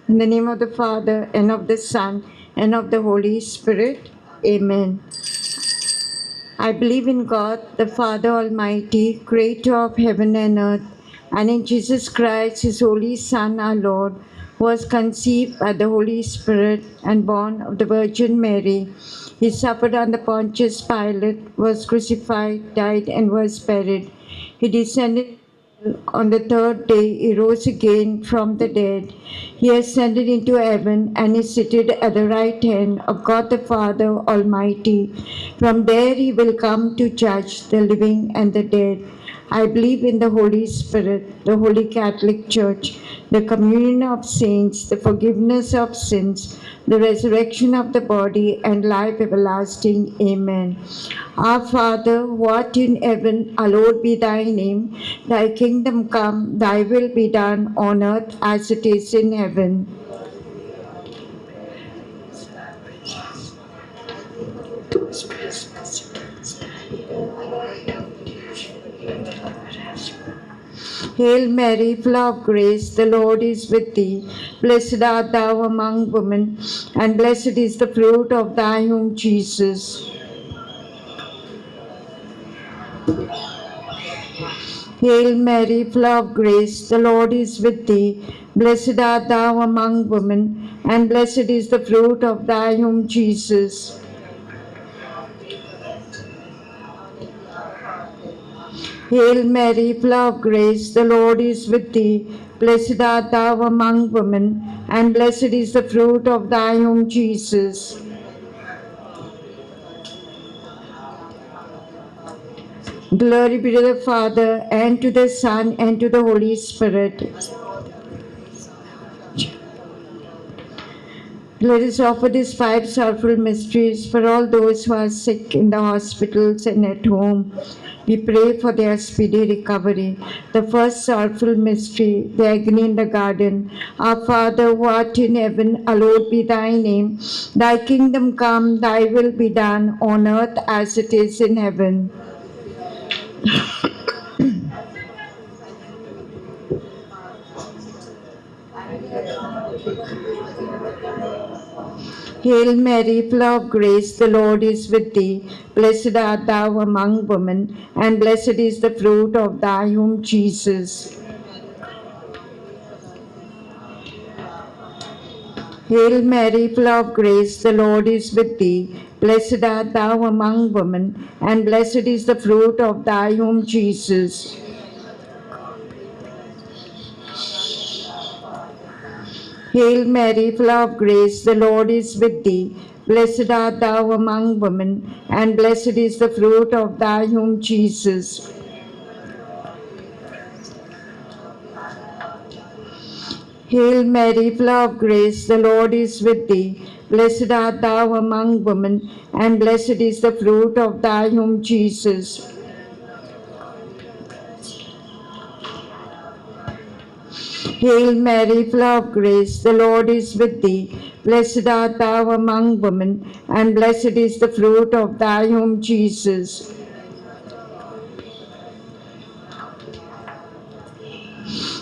In the name of the Father, and of the Son, and of the Holy Spirit. Amen. I believe in God, the Father Almighty, creator of heaven and earth, and in Jesus Christ, his only Son, our Lord, who was conceived by the Holy Spirit and born of the Virgin Mary. He suffered under Pontius Pilate, was crucified, died, and was buried. He descended. On the third day, he rose again from the dead. He ascended into heaven and is seated at the right hand of God the Father Almighty. From there, he will come to judge the living and the dead. I believe in the Holy Spirit, the Holy Catholic Church, the communion of saints, the forgiveness of sins, the resurrection of the body, and life everlasting. Amen. Our Father, who art in heaven, hallowed be thy name. Thy kingdom come, thy will be done on earth as it is in heaven. Hail Mary, full of grace, the Lord is with thee. Blessed art thou among women, and blessed is the fruit of thy womb, Jesus. Hail Mary, full of grace, the Lord is with thee. Blessed art thou among women, and blessed is the fruit of thy womb, Jesus. Hail Mary, full of grace, the Lord is with thee. Blessed art thou among women, and blessed is the fruit of thy womb, Jesus. Glory be to the Father, and to the Son, and to the Holy Spirit. Let us offer these 5 sorrowful mysteries for all those who are sick in the hospitals and at home. We pray for their speedy recovery. The first sorrowful mystery, the agony in the garden. Our Father, who art in heaven, hallowed be thy name. Thy kingdom come, thy will be done on earth as it is in heaven. Hail Mary, full of grace, the Lord is with thee. Blessed art thou among women, and blessed is the fruit of thy womb, Jesus. Hail Mary, full of grace, the Lord is with thee. Blessed art thou among women, and blessed is the fruit of thy womb, Jesus. Hail Mary, full of grace, the Lord is with thee. Blessed art thou among women, and blessed is the fruit of thy womb, Jesus. Hail Mary, full of grace, the Lord is with thee. Blessed art thou among women, and blessed is the fruit of thy womb, Jesus. Hail Mary, full of grace, the Lord is with thee. Blessed art thou among women, and blessed is the fruit of thy womb, Jesus.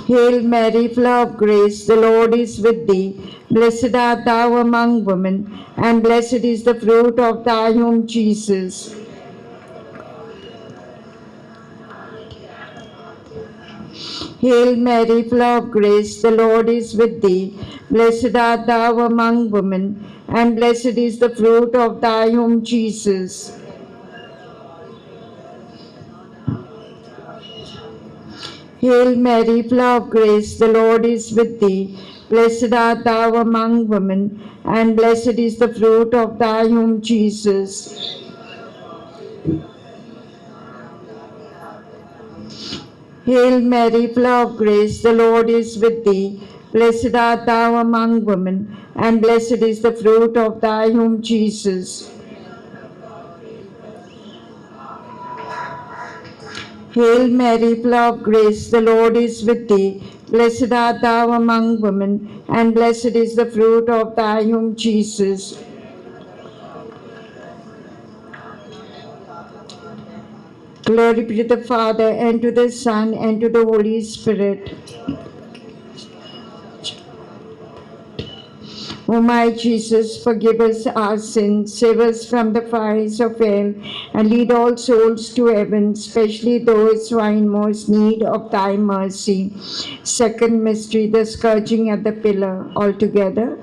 Hail Mary, full of grace, the Lord is with thee. Blessed art thou among women, and blessed is the fruit of thy womb, Jesus. Hail Mary, full of grace, the Lord is with thee. Blessed art thou among women, and blessed is the fruit of thy womb, Jesus. Hail Mary, full of grace, the Lord is with thee. Blessed art thou among women, and blessed is the fruit of thy womb, Jesus. Hail Mary, full of grace, the Lord is with thee. Blessed art thou among women, and blessed is the fruit of thy womb, Jesus. Hail Mary, full of grace, the Lord is with thee. Blessed art thou among women, and blessed is the fruit of thy womb, Jesus. Glory be to the Father, and to the Son, and to the Holy Spirit. O my Jesus, forgive us our sins, save us from the fires of hell, and lead all souls to heaven, especially those who are in most need of thy mercy. Second mystery, the scourging at the pillar. All together.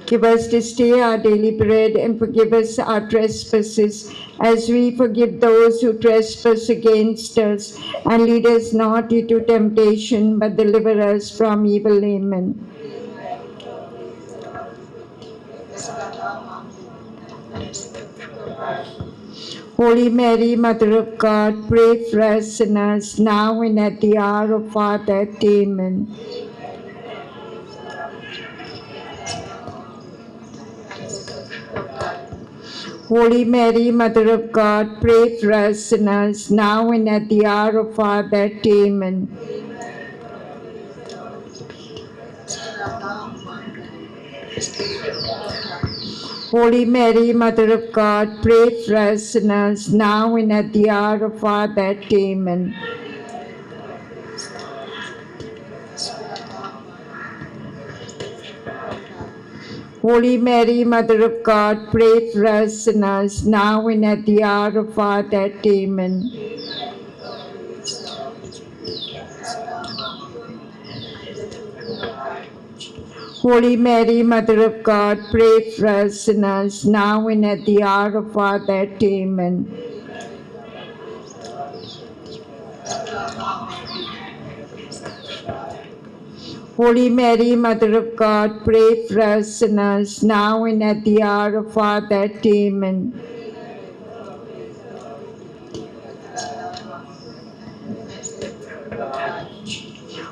Give us this day our daily bread, and forgive us our trespasses, as we forgive those who trespass against us. And lead us not into temptation, but deliver us from evil. Amen. Holy Mary, Mother of God, pray for us sinners, now and at the hour of our death. Amen. Holy Mary, Mother of God, pray for us sinners, now and at the hour of our death. Amen. Holy Mary, Mother of God, pray for us sinners, now and at the hour of our death. Amen. Holy Mary, Mother of God, pray for us sinners, now and at the hour of our death. Amen. Holy Mary, Mother of God, pray for us sinners, now and at the hour of our death. Amen. Holy Mary, Mother of God, pray for us sinners, now and at the hour of our death. Amen.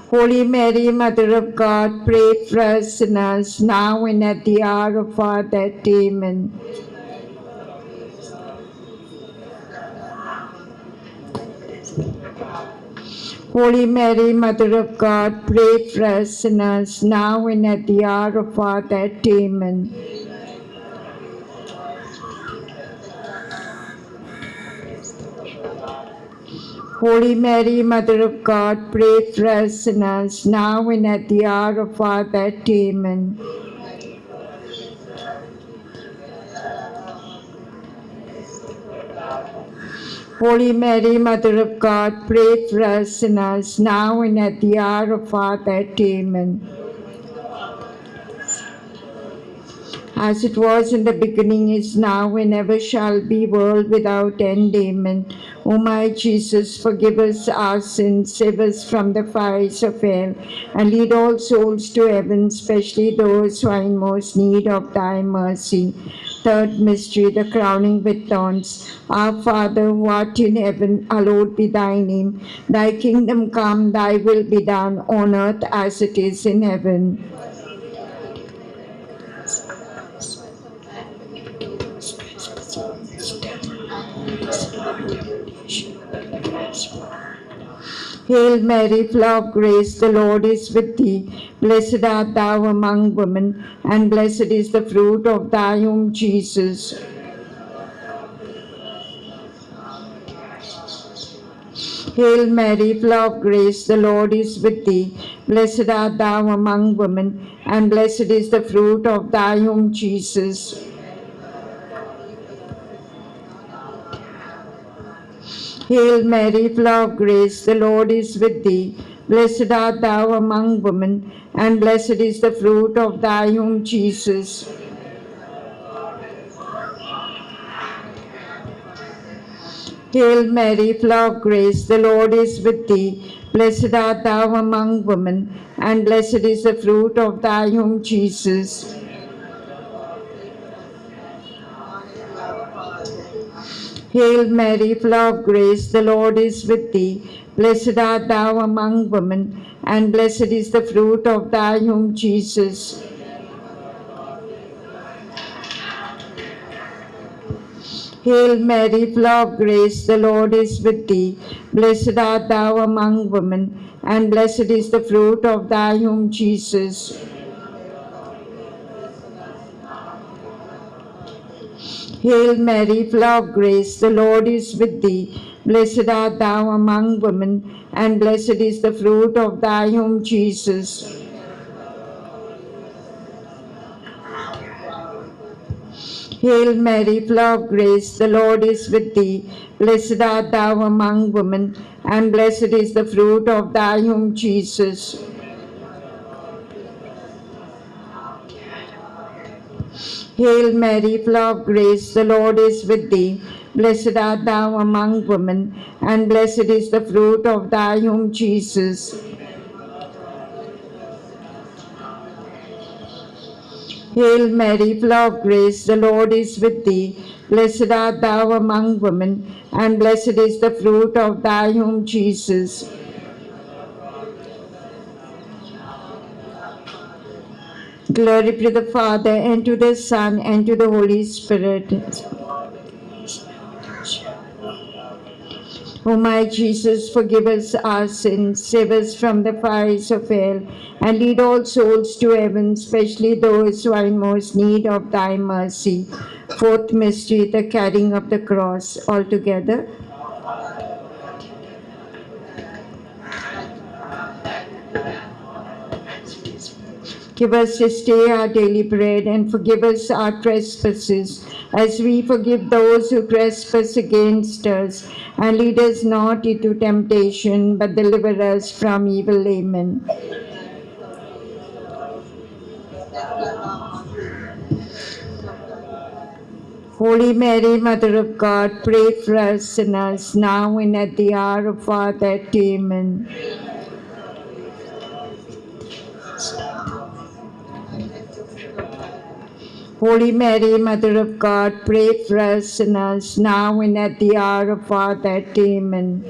Holy Mary, Mother of God, pray for us sinners, now and at the hour of our death. Amen. Holy Mary, Mother of God, pray for us sinners, now and at the hour of our death. Amen. Holy Mary, Mother of God, pray for us sinners, now and at the hour of our death. Amen. Holy Mary, Mother of God, pray for us sinners, now and at the hour of our death. Amen. As it was in the beginning, is now, and ever shall be, world without end. Amen. O my Jesus, forgive us our sins, save us from the fires of hell, and lead all souls to heaven, especially those who are in most need of thy mercy. Third mystery, the crowning with thorns. Our Father, who art in heaven, hallowed be thy name. Thy kingdom come, thy will be done, on earth as it is in heaven. Hail Mary, full of grace, the Lord is with thee. Blessed art thou among women, and blessed is the fruit of thy womb, Jesus. Hail Mary, full of grace, the Lord is with thee. Blessed art thou among women, and blessed is the fruit of thy womb, Jesus. Hail Mary, full of grace, the Lord is with thee. Blessed art thou among women, and blessed is the fruit of thy womb, Jesus. Hail Mary, full of grace, the Lord is with thee. Blessed art thou among women, and blessed is the fruit of thy womb, Jesus. Hail Mary, full of grace, the Lord is with thee. Blessed art thou among women, and blessed is the fruit of thy womb, Jesus. Hail Mary, full of grace, the Lord is with thee. Blessed art thou among women, and blessed is the fruit of thy womb, Jesus. Hail Mary, full of grace, the Lord is with thee. Blessed art thou among women, and blessed is the fruit of thy womb, Jesus. Hail Mary, full of grace, the Lord is with thee. Blessed art thou among women, and blessed is the fruit of thy womb, Jesus. Hail Mary, full of grace, the Lord is with thee. Blessed art thou among women, and blessed is the fruit of thy womb, Jesus. Hail Mary, full of grace, the Lord is with thee. Blessed art thou among women, and blessed is the fruit of thy womb, Jesus. Glory to the Father, and to the Son, and to the Holy Spirit. O my Jesus, forgive us our sins, save us from the fires of hell, and lead all souls to heaven, especially those who are in most need of thy mercy. Fourth mystery, the carrying of the cross. All together. Give us this day our daily bread, and forgive us our trespasses, as we forgive those who trespass against us. And lead us not into temptation, but deliver us from evil. Amen. Holy Mary, Mother of God, pray for us sinners, now and at the hour of our death. Amen. Holy Mary, Mother of God, pray for us sinners, now and at the hour of our death. Amen.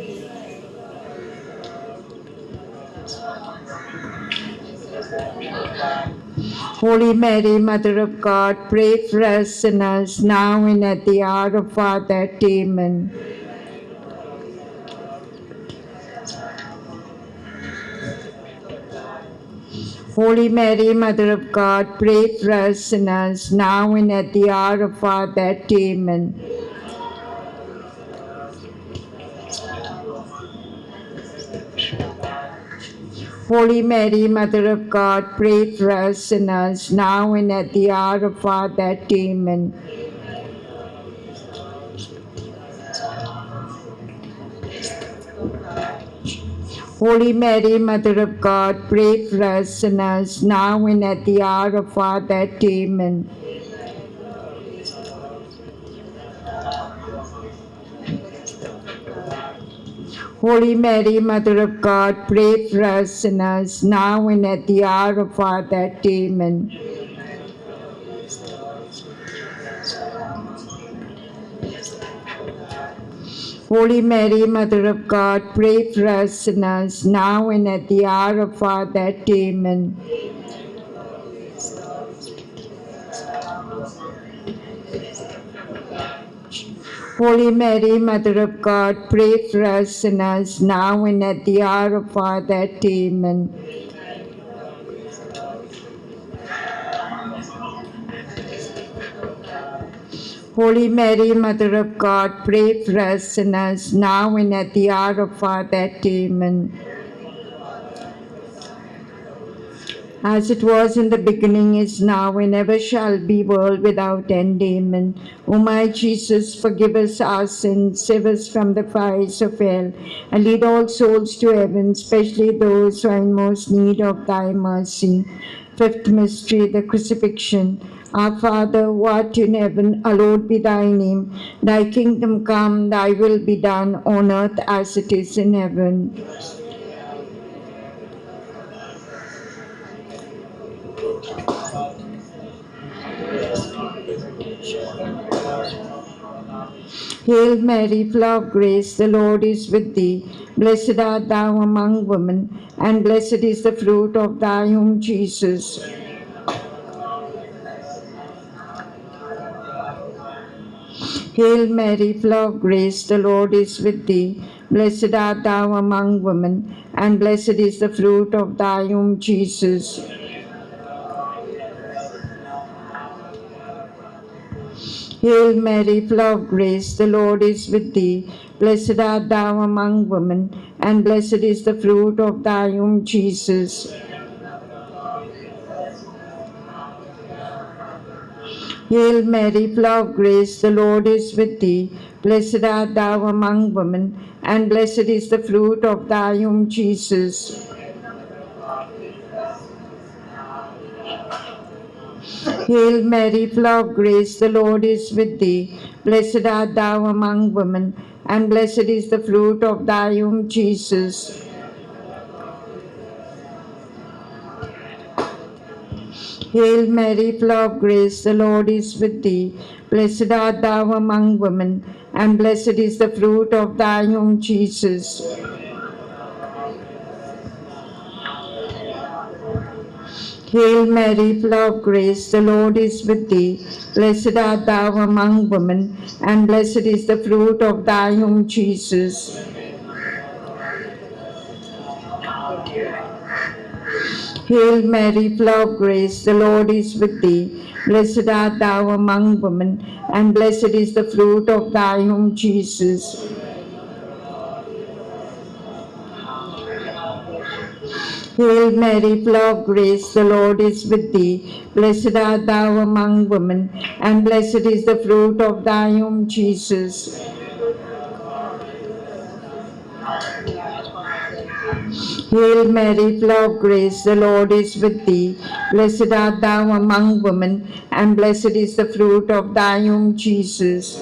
Holy Mary, Mother of God, pray for us sinners, now and at the hour of our death. Amen. Holy Mary, Mother of God, pray for us sinners, now and at the hour of our death. Amen. Holy Mary, Mother of God, pray for us sinners, now and at the hour of our death. Amen. Holy Mary, Mother of God, pray for us sinners, now and at the hour of our death. Amen. Holy Mary, Mother of God, pray for us sinners, now and at the hour of our death. Amen. Holy Mary, Mother of God, pray for us sinners, now and at the hour of our death. Amen. Holy Mary, Mother of God, pray for us sinners, now and at the hour of our death. Amen. Holy Mary, Mother of God, pray for us sinners, now and at the hour of our death. Amen. As it was in the beginning, is now, and ever shall be, world without end. Amen. O my Jesus, forgive us our sins, save us from the fires of hell, and lead all souls to heaven, especially those who are in most need of thy mercy. Fifth mystery, the crucifixion. Our Father, who art in heaven, hallowed be thy name. Thy kingdom come, thy will be done on earth as it is in heaven. Hail Mary, full of grace, the Lord is with thee. Blessed art thou among women, and blessed is the fruit of thy womb, Jesus. Hail Mary, full of grace, the Lord is with thee. Blessed art thou among women, and blessed is the fruit of thy womb, Jesus. Hail Mary, full of grace, the Lord is with thee. Blessed art thou among women, and blessed is the fruit of thy womb, Jesus. Hail Mary, full of grace, the Lord is with thee. Blessed art thou among women, and blessed is the fruit of thy womb, Jesus. Hail Mary, full of grace, the Lord is with thee. Blessed art thou among women, and blessed is the fruit of thy womb, Jesus. Hail Mary, full of grace, the Lord is with thee. Blessed art thou among women, and blessed is the fruit of thy womb, Jesus. Hail Mary, full of grace, the Lord is with thee. Blessed art thou among women, and blessed is the fruit of thy womb, Jesus. Hail Mary, full of grace, the Lord is with thee. Blessed art thou among women, and blessed is the fruit of thy womb, Jesus. Hail Mary, full of grace, the Lord is with thee. Blessed art thou among women, and blessed is the fruit of thy womb, Jesus. Hail Mary, full of grace, the Lord is with thee. Blessed art thou among women, and blessed is the fruit of thy womb, Jesus.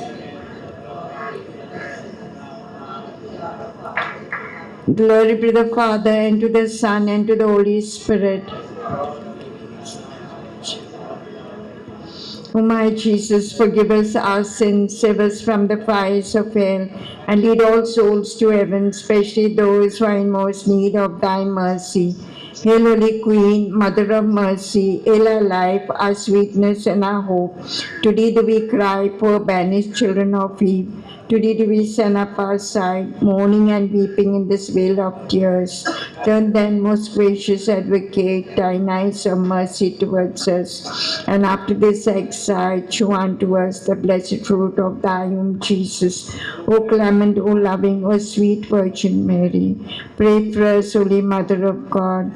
Glory be to the Father, and to the Son, and to the Holy Spirit. O my Jesus, forgive us our sins, save us from the fires of hell, and lead all souls to heaven, especially those who are in most need of thy mercy. Hail, Holy Queen, Mother of Mercy, hail our life, our sweetness, and our hope. To thee do we cry, poor banished children of Eve. To thee do we send up our sight, mourning and weeping in this vale of tears. Turn then, most gracious Advocate, thine eyes of mercy towards us, and after this exile, show unto us the blessed fruit of thy womb, Jesus. O clement, O loving, O sweet Virgin Mary, pray for us, Holy Mother of God.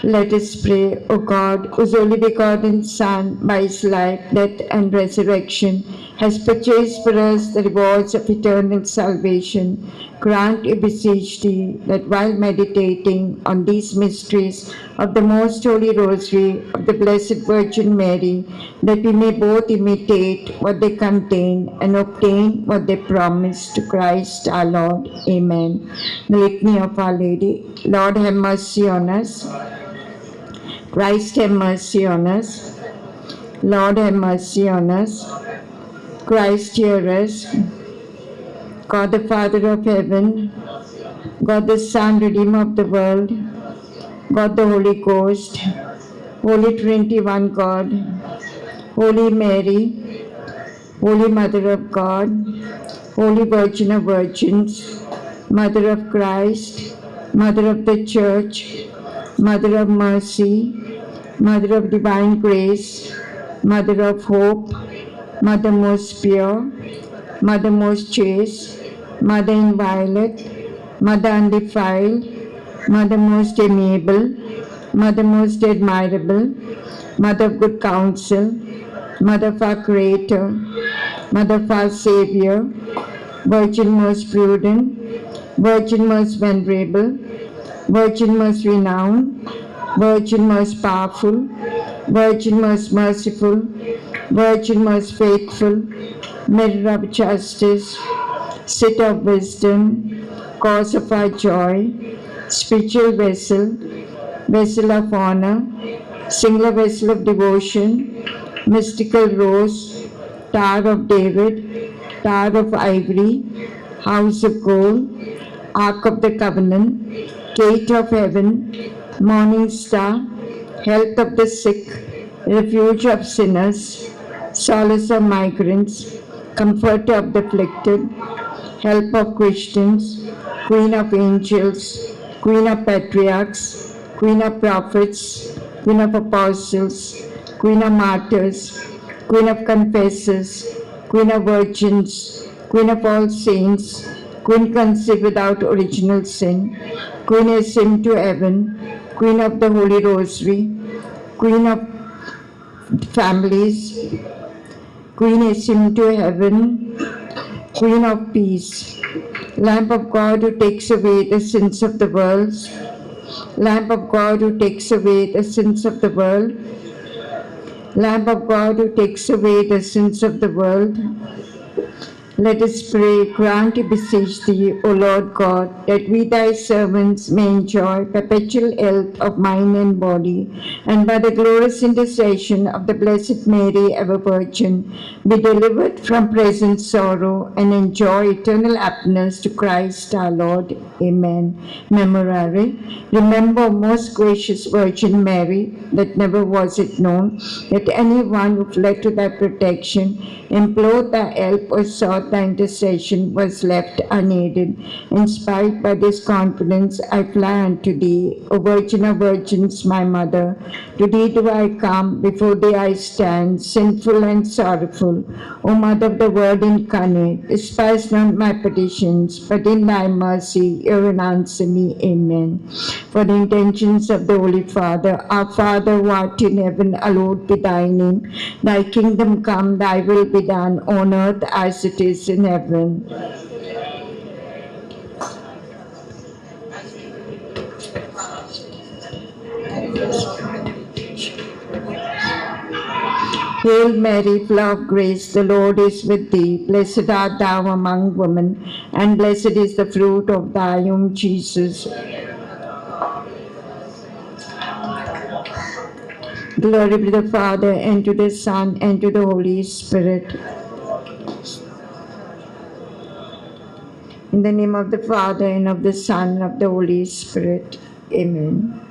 Let us pray, O God, whose only begotten Son, by his life, death, and resurrection, has purchased for us the rewards of eternal salvation. Grant, we beseech thee, that while meditating on these mysteries of the most holy rosary of the Blessed Virgin Mary, that we may both imitate what they contain and obtain what they promise, to Christ our Lord. Amen. The Litany of Our Lady. Lord, have mercy on us. Christ, have mercy on us. Lord, have mercy on us. Christ, hear us. God the Father of heaven, God the Son, Redeemer of the world, God the Holy Ghost, Holy Trinity, one God, Holy Mary, Holy Mother of God, Holy Virgin of Virgins, Mother of Christ, Mother of the Church, Mother of Mercy, Mother of Divine Grace, Mother of Hope, Mother most pure, Mother most chaste, Mother inviolate, Mother undefiled, Mother most amiable, Mother most admirable, Mother of good counsel, Mother of our Creator, Mother of our Savior, Virgin most prudent, Virgin most venerable, Virgin most renowned, Virgin most powerful, Virgin most merciful, Virgin most faithful, Mirror of justice, Seat of wisdom, cause of our joy, spiritual vessel, vessel of honor, singular vessel of devotion, mystical rose, Tower of David, Tower of ivory, house of gold, Ark of the Covenant, Gate of heaven, morning star, health of the sick, refuge of sinners, solace of migrants, comfort of the afflicted, help of Christians, Queen of angels, Queen of patriarchs, Queen of prophets, Queen of apostles, Queen of martyrs, Queen of Confessors, Queen of Virgins, Queen of all saints, Queen conceived without original sin, Queen ascend to heaven, Queen of the Holy Rosary, Queen of families, Queen ascend to heaven, Queen of peace, Lamb of God who takes away the sins of the world, Lamb of God who takes away the sins of the world, Lamb of God who takes away the sins of the world, let us pray, grant, we beseech thee, O Lord God, that we thy servants may enjoy perpetual health of mind and body, and by the glorious intercession of the Blessed Mary, ever Virgin, be delivered from present sorrow and enjoy eternal happiness to Christ our Lord. Amen. Memorare. Remember, most gracious Virgin Mary, that never was it known that anyone who fled to thy protection, implored thy help, or sought thy intercession was left unaided. Inspired by this confidence, I fly unto thee, O Virgin of Virgins, my Mother. To thee do I come, before thee I stand, sinful and sorrowful. O Mother of the Word incarnate, despise not my petitions, but in thy mercy hear and answer me. Amen. For the intentions of the Holy Father, our Father who art in heaven, hallowed be thy name. Thy kingdom come, thy will be done on earth as it is in heaven. Hail Mary, full of grace, the Lord is with thee. Blessed art thou among women, and blessed is the fruit of thy womb, Jesus. Glory be to the Father, and to the Son, and to the Holy Spirit. In the name of the Father, and of the Son, and of the Holy Spirit. Amen.